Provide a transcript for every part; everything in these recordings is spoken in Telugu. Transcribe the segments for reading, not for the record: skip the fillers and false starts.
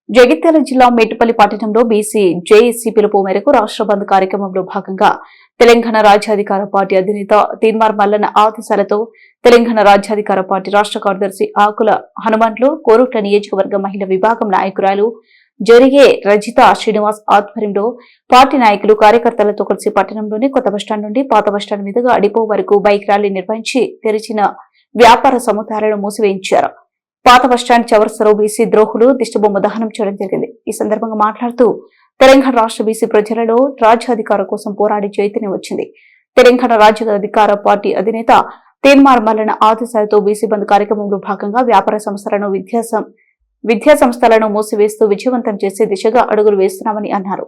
జగిత్యాల జిల్లా మేటుపల్లి పట్టణంలో బీసీ జేఏసీ పిలుపు మేరకు రాష్ట్ర బంద్ కార్యక్రమంలో భాగంగా తెలంగాణ రాజ్యాధికార పార్టీ అధినేత తీన్మార్ మల్లన్న ఆదేశాలతో తెలంగాణ రాజ్యాధికార పార్టీ రాష్ట్ర కార్యదర్శి ఆకుల హనుమంట్లు కోరుట్ల నియోజకవర్గ మహిళా విభాగం నాయకురాలు జరిగే రజిత శ్రీనివాస్ ఆధ్వర్యంలో పార్టీ నాయకులు కార్యకర్తలతో కలిసి పట్టణంలోని కొత్త బస్టాండ్ నుండి పాత బస్టాండ్ మీదుగా డిపో వరకు బైక్ ర్యాలీ నిర్వహించి తెరిచిన వ్యాపార సముదాయాలను మూసివేయించారు. పాత బస్టాండ్ చౌరస్తాలో బీసీ ద్రోహులు దిష్టిబొమ్మ దహనం చేయడం జరిగింది. ఈ సందర్భంగా మాట్లాడుతూ తెలంగాణ రాష్ట్ర బీసీ ప్రజలలో రాజ్యాధికార కోసం పోరాడి చైతన్యం వచ్చింది. తెలంగాణ రాజ్యాధికార పార్టీ అధినేత తీన్మార్ మల్లన్న ఆదేశాలతో బీసీ బంద్ కార్యక్రమంలో భాగంగా వ్యాపార సంస్థలను విద్యా సంస్థలను మూసివేస్తూ విజయవంతం చేసే దిశగా అడుగులు వేస్తున్నామని అన్నారు.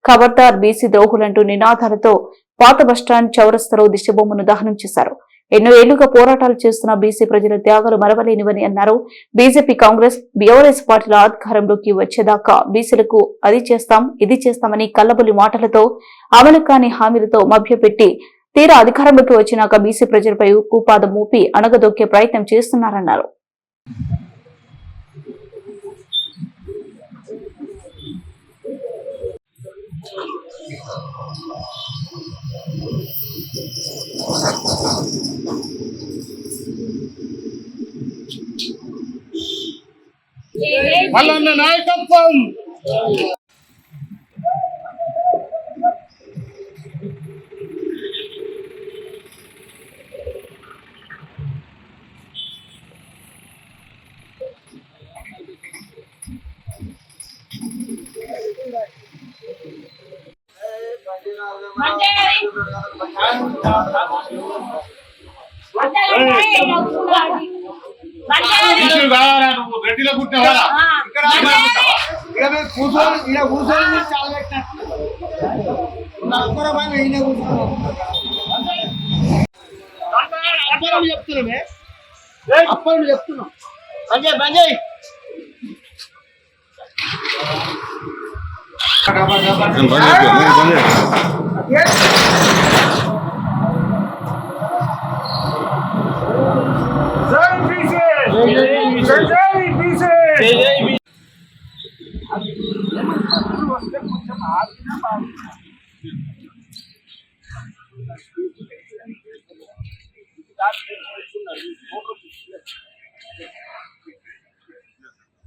ఖబర్దార్ బీసీ ద్రోహులంటూ నినాదాలతో పాత బస్టాండ్ చౌరస్తాలో దిష్టిబొమ్మను దహనం చేశారు. ఎన్నో ఏళ్లుగా పోరాటాలు చేస్తున్న బీసీ ప్రజల త్యాగాలు మరవలేనివని అన్నారు. బీజేపీ కాంగ్రెస్ బీఆర్ఎస్ పార్టీల అధికారంలోకి వచ్చేదాకా బీసీలకు అది చేస్తాం ఇది చేస్తామని కల్లబుల్లి మాటలతో అమలు కాని హామీలతో మభ్యపెట్టి తీరా అధికారంలోకి వచ్చినాక బీసీ ప్రజలపై కూపాదం మోపి అణగదొక్కే ప్రయత్నం చేస్తున్నారన్నారు. మల్లన్న నాయకత్వం రెడ్డిలో పుట్టిన కూర్చొని కూర్చొని చాలా చెప్తున్నామే అప్పుడు చెప్తున్నాం బంజయ్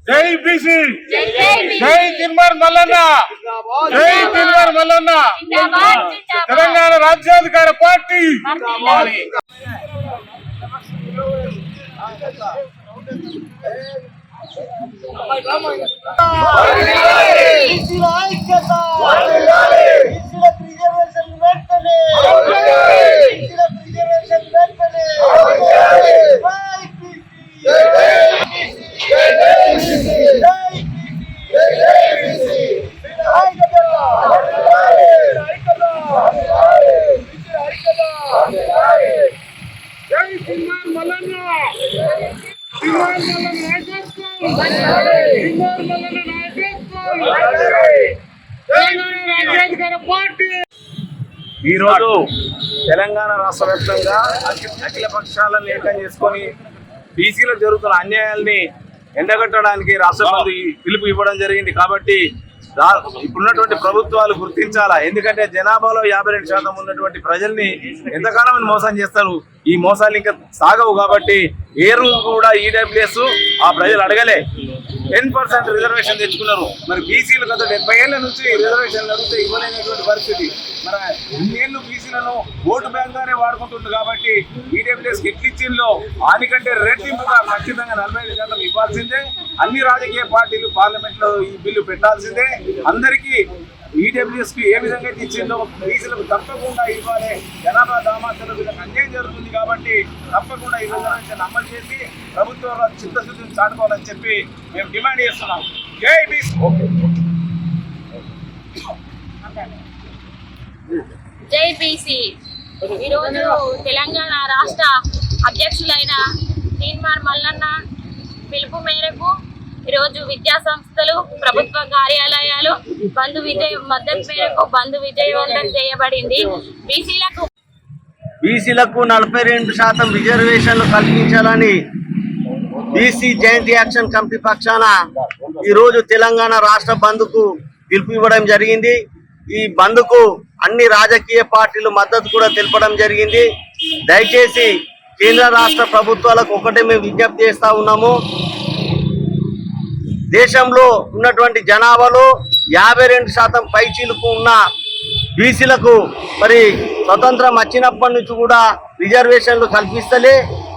జై బీసీ జై తీన్మార్ మల్లన్న జై తీన్మార్ మల్లన్న తెలంగాణ రాజ్యాధికార పార్టీ ఈరోజు తెలంగాణ రాష్ట్ర వ్యాప్తంగా అఖిల పక్షాలను ఏకం చేసుకొని బీసీలో జరుగుతున్న అన్యాయాల్ని ఎండగట్టడానికి రాష్ట్రపతి పిలుపు ఇవ్వడం జరిగింది. కాబట్టి ఇప్పుడున్నటువంటి ప్రభుత్వాలు గుర్తించాలా. ఎందుకంటే జనాభాలో 52% ఉన్నటువంటి ప్రజల్ని ఎంతకాలం మోసం చేస్తారు. ఈ మోసాలు ఇంకా సాగవు. కాబట్టి ఏ రోజు కూడా ఈడబ్ల్యూఎస్ ఆ ప్రజలు అడగలే 10% రిజర్వేషన్ తెచ్చుకున్నారు. మరి బీసీలు గత 70 ఏళ్ల నుంచి రిజర్వేషన్లు అడిగితే ఇవ్వలేనటువంటి పరిస్థితి. మరి ఇన్నేళ్ళు బీసీలను ఓటు బ్యాంక్ గానే వాడుకుంటుంది. కాబట్టి ఈడబ్ల్యూఎస్ ఎట్లిచ్చిందో దానికంటే రెట్టింపుగా ఖచ్చితంగా 45% ఇవ్వాల్సిందే. అన్ని రాజకీయ పార్టీలు పార్లమెంట్ లో ఈ బిల్లు పెట్టాల్సిందే. అందరికీ ఈడబ్ల్యూఎస్ కి ఏ విధంగా ఇచ్చిందో బీసీలకు తప్పకుండా ఇవ్వాలి. జనాభా దామాషాలు వీళ్ళకి అన్యాయం జరుగుతుంది. కాబట్టి తప్పకుండా ఈ రిజర్వేషన్ అమలు చేసి ప్రభుత్వంలో చిత్తశుద్ధిని చాటుకోవాలని చెప్పి మేము డిమాండ్ చేస్తున్నాం. జై బీసీ. జై బీసీ. ఈరోజు తెలంగాణ రాష్ట్ర అధ్యక్షులైన తీన్మార్ మల్లన్న పిలుపు మేరకు ఈరోజు విద్యా సంస్థలు ప్రభుత్వ కార్యాలయాలు మద్దతు మేరకు బంద్ విజయవంతం చేయబడింది. బీసీలకు 42% రిజర్వేషన్లు కల్పించాలని బీసీ జాయింట్ యాక్షన్ కమిటీ పక్షాన ఈరోజు తెలంగాణ రాష్ట్ర బంద్కు పిలుపు ఇవ్వడం జరిగింది. ఈ బంద్కు అన్ని రాజకీయ పార్టీలు మద్దతు కూడా తెలపడం జరిగింది. దయచేసి కేంద్ర రాష్ట్ర ప్రభుత్వాలకు ఒకటే మేము విజ్ఞప్తి చేస్తా ఉన్నాము. దేశంలో ఉన్నటువంటి జనాభాలో 52% పైచీలకు ఉన్న బీసీలకు మరి స్వతంత్రం వచ్చినప్పటి నుంచి కూడా రిజర్వేషన్లు కల్పిస్తలే.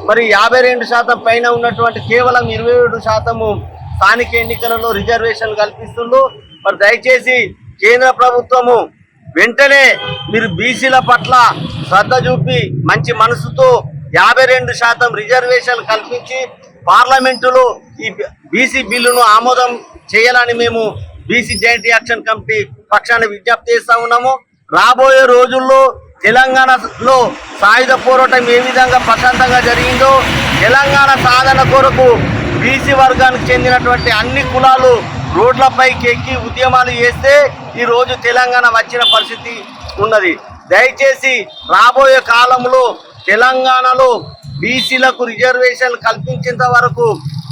మరి 52% పైన ఉన్నటువంటి కేవలం 27% స్థానిక ఎన్నికలలో రిజర్వేషన్లు కల్పిస్తుండ్రు. మరి దయచేసి కేంద్ర ప్రభుత్వము వెంటనే మీరు బీసీల పట్ల శ్రద్ధ చూపి మంచి మనసుతో 52% రిజర్వేషన్లు కల్పించి పార్లమెంటులో ఈ బీసీ బిల్లును ఆమోదం చేయాలని మేము బీసీ జాయింట్ యాక్షన్ కమిటీ పక్షాన విజ్ఞప్తి చేస్తా ఉన్నాము. రాబోయే రోజుల్లో తెలంగాణలో సాయుధ పోరాటం ఏ విధంగా ప్రశాంతంగా జరిగిందో తెలంగాణ సాధన కొరకు బీసీ వర్గానికి చెందినటువంటి అన్ని కులాలు రోడ్లపైకి ఎక్కి ఉద్యమాలు చేస్తే ఈ రోజు తెలంగాణ వచ్చిన పరిస్థితి ఉన్నది. దయచేసి రాబోయే కాలంలో తెలంగాణలో బీసీలకు రిజర్వేషన్లు కల్పించేంత వరకు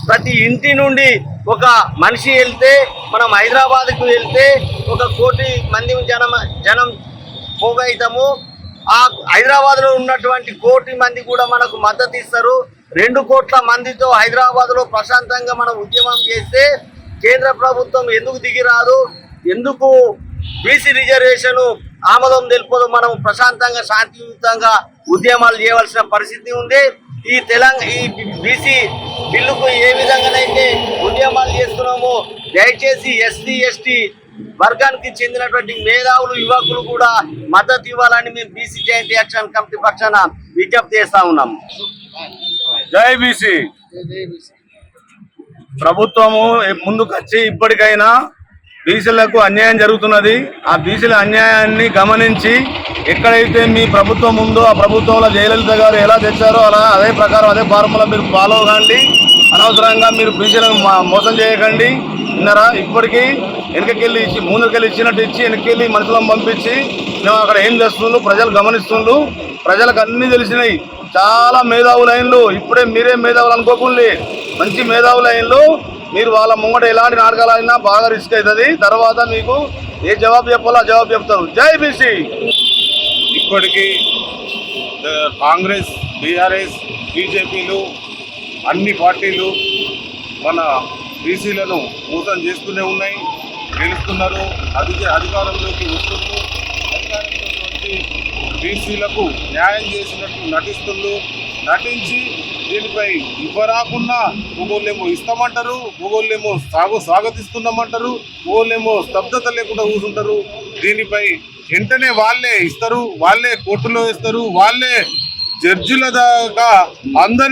ప్రతి ఇంటి నుండి ఒక మనిషి వెళ్తే, మనం హైదరాబాద్కు వెళ్తే 1 కోటి మంది జనం పోగైతాము. ఆ హైదరాబాద్లో ఉన్నటువంటి 1 కోటి మంది కూడా మనకు మద్దతు ఇస్తారు. 2 కోట్ల మందితో హైదరాబాద్లో ప్రశాంతంగా మనం ఉద్యమం చేస్తే కేంద్ర ప్రభుత్వం ఎందుకు దిగి రాదు? ఎందుకు బీసీ రిజర్వేషన్ ఆమోదం తెలుపదు? మనం ప్రశాంతంగా శాంతియుతంగా ఉద్యమాలు చేయవలసిన పరిస్థితి ఉంది. ఈ బీసీ బిల్లుకు ఏ విధంగానైతే ఉద్యమాలు చేస్తున్నామో దయచేసి ఎస్సీ ఎస్టీ వర్గానికి చెందినటువంటి మేధావులు యువకులు కూడా మద్దతు ఇవ్వాలని మేము బీసీ జాయింట్ యాక్షన్ కమిటీ పక్షాన విజ్ఞప్తి చేస్తా ఉన్నాం. జై బీసీ. ప్రభుత్వము ముందుకు వచ్చి ఇప్పటికైనా బీసీలకు అన్యాయం జరుగుతున్నది. ఆ బీసీల అన్యాయాన్ని గమనించి ఎక్కడైతే మీ ప్రభుత్వం ఉందో ఆ ప్రభుత్వంలో జయలలిత గారు ఎలా తెచ్చారో అదే ప్రకారం అదే ఫార్ములా మీరు ఫాలో కాండి. అనవసరంగా మీరు బీసీలను మోసం చేయకండి. విన్నారా? ఇప్పటికీ వెనకకెళ్ళి ముందుకెళ్ళి ఇచ్చినట్టు ఇచ్చి వెనక్కి మనుషులను పంపించి మేము అక్కడ ఏం చేస్తుండ్రు ప్రజలు గమనిస్తుండ్రు. ప్రజలకు అన్నీ తెలిసినాయి. చాలా మేధావులైన్లు. ఇప్పుడే మీరే మేధావులు అనుకోకుండా మంచి మేధావులైన్లు. మీరు వాళ్ళ ముంగట ఎలాంటి నాటకాలు అయినా బాగా రిస్క్ అవుతుంది. తర్వాత మీకు ఏ జవాబు చెప్పాలో ఆ జవాబు చెప్తారు. జై బీసీ. ఇప్పటికీ కాంగ్రెస్, బీఆర్ఎస్, బీజేపీలు అన్ని పార్టీలు మన బీసీలను మోసం చేస్తూనే ఉన్నాయి. గెలుస్తున్నారు, అధికారంలోకి వస్తున్నారు. అధికారంలోకి వచ్చి బీసీలకు న్యాయం చేసినట్టు నటించి దీనిపై ఇవ్వరాకున్నా మొగోళ్ళేమో ఇస్తామంటారు, మొగోళ్ళేమో స్వాగతిస్తున్నామంటారు, మొగోళ్ళేమో స్తబ్దత లేకుండా కూర్చుంటారు. దీనిపై వెంటనే వాళ్ళే ఇస్తారు, వాళ్ళే కోర్టులో ఇస్తారు, వాళ్ళే జడ్జిల దాకా అందరినీ